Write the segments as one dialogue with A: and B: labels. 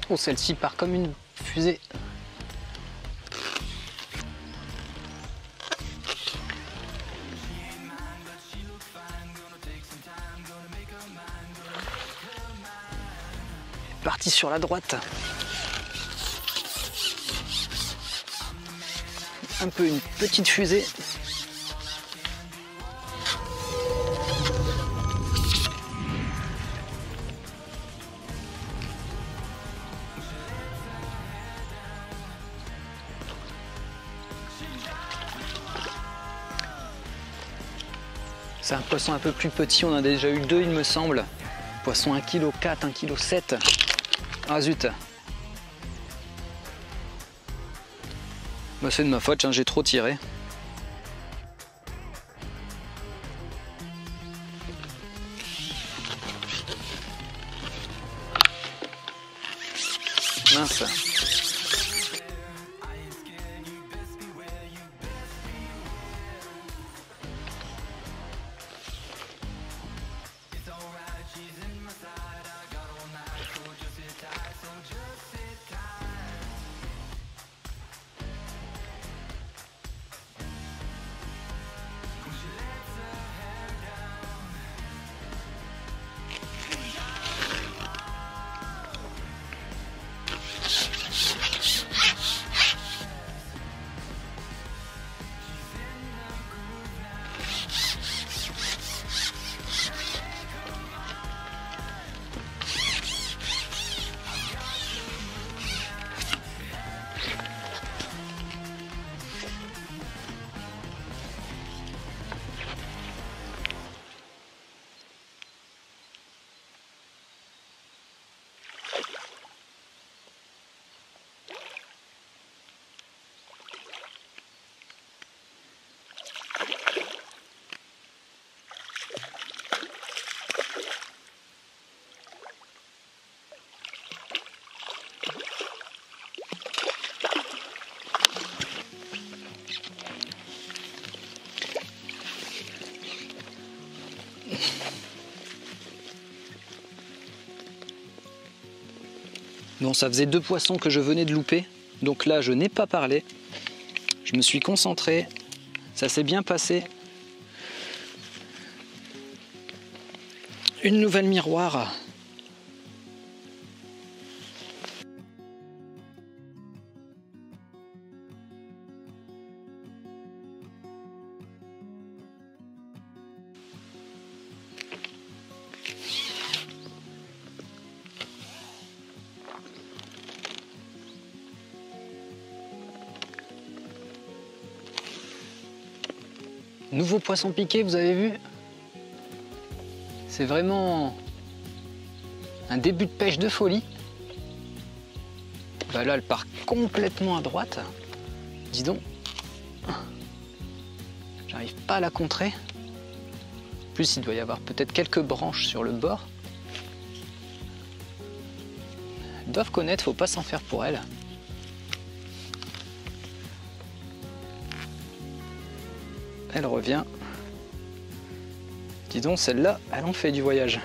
A: Oh, celle-ci part comme une fusée. Parti sur la droite. Un peu une petite fusée. C'est un poisson un peu plus petit, on en a déjà eu deux il me semble. Poisson 1,4 kg, 1,7 kg. Ah zut. Bah, c'est de ma faute, hein, j'ai trop tiré. Mince. Bon, ça faisait 2 poissons que je venais de louper, donc là je n'ai pas parlé, je me suis concentré, ça s'est bien passé. Une nouvelle miroir. Nouveau poisson piqué, vous avez vu? C'est vraiment un début de pêche de folie. Bah là, elle part complètement à droite. Dis donc. J'arrive pas à la contrer. En plus, il doit y avoir peut-être quelques branches sur le bord. Elles doivent connaître, faut pas s'en faire pour elles. Elle revient. Dis donc, celle-là, elle en fait du voyage.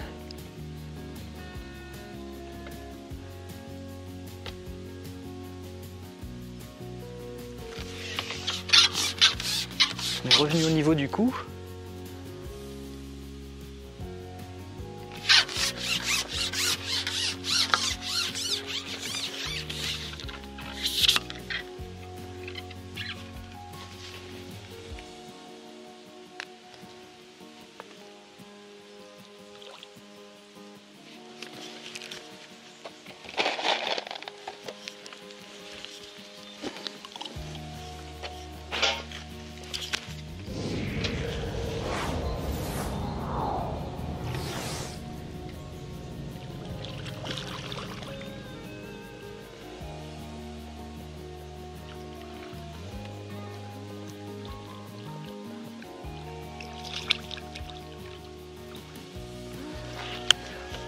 A: On est revenu au niveau du cou.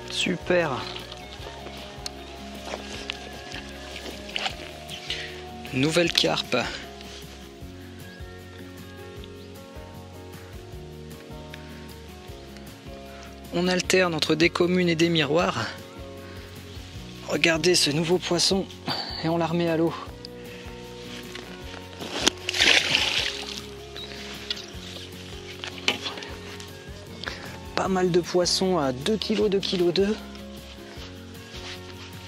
A: Super. Nouvelle carpe. On alterne entre des communes et des miroirs. Regardez ce nouveau poisson et on la remet à l'eau. Pas mal de poissons à 2 kg, 2 kg 2.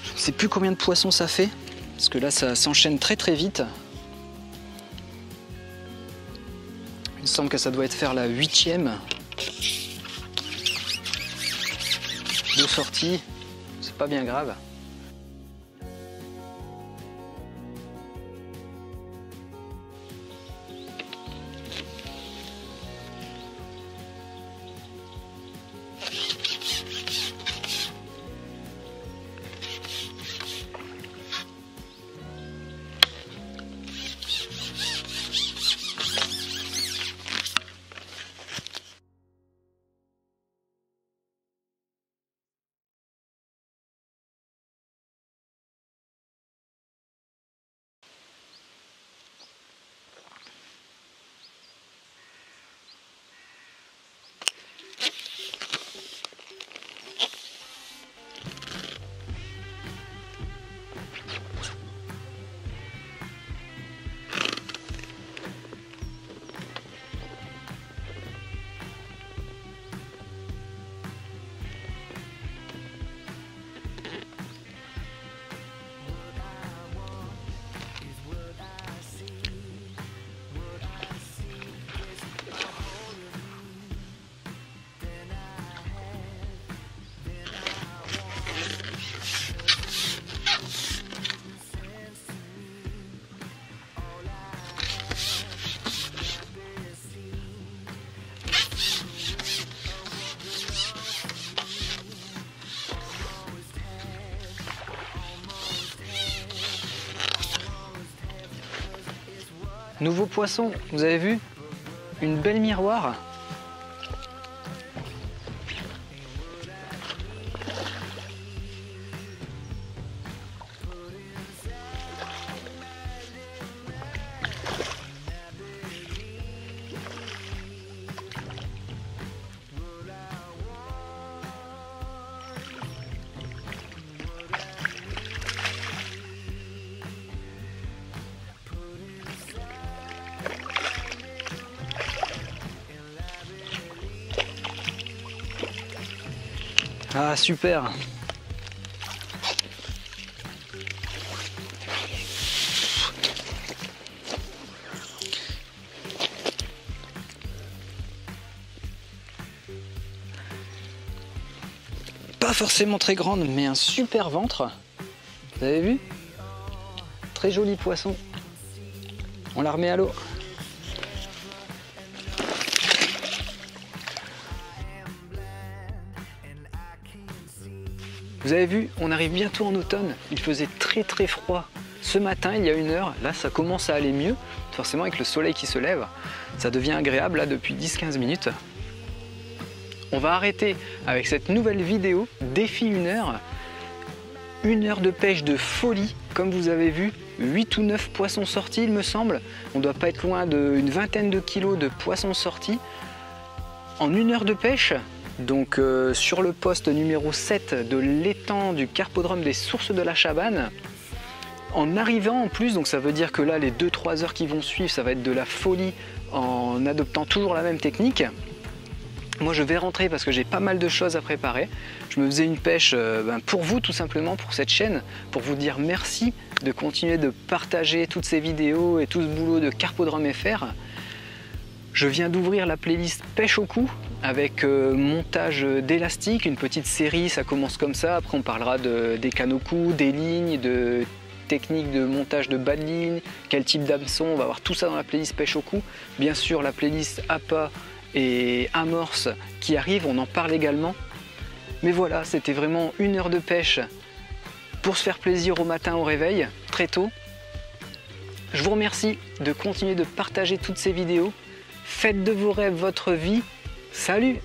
A: Je ne sais plus combien de poissons ça fait, parce que là ça s'enchaîne très très vite. Il me semble que ça doit être faire la 8e de sortie, c'est pas bien grave. Nouveau poisson, vous avez vu? Une belle miroir. Ah super. Pas forcément très grande, mais un super ventre. Vous avez vu? Très joli poisson. On la remet à l'eau. Vous avez vu, on arrive bientôt en automne. Il faisait très très froid ce matin, il y a 1 heure. Là, ça commence à aller mieux. Forcément, avec le soleil qui se lève, ça devient agréable là depuis 10-15 minutes. On va arrêter avec cette nouvelle vidéo, défi 1 heure. 1 heure de pêche de folie, comme vous avez vu. 8 ou 9 poissons sortis, il me semble. On ne doit pas être loin d'une vingtaine de kilos de poissons sortis. En 1 heure de pêche, donc sur le poste numéro 7 de l'étang du Carpodrome des Sources de la Chabanne. En arrivant en plus, donc ça veut dire que là les 2-3 heures qui vont suivre, ça va être de la folie en adoptant toujours la même technique. Moi je vais rentrer parce que j'ai pas mal de choses à préparer. Je me faisais une pêche pour vous tout simplement, pour cette chaîne, pour vous dire merci de continuer de partager toutes ces vidéos et tout ce boulot de Carpodrome FR. Je viens d'ouvrir la playlist pêche au cou avec montage d'élastique, une petite série, ça commence comme ça. Après on parlera des cannes au cou, des lignes, de techniques de montage de bas de ligne, quel type d'hameçon, on va voir tout ça dans la playlist pêche au cou. Bien sûr la playlist appât et amorce qui arrive, on en parle également. Mais voilà, c'était vraiment 1 heure de pêche pour se faire plaisir au matin au réveil, très tôt. Je vous remercie de continuer de partager toutes ces vidéos. Faites de vos rêves votre vie. Salut!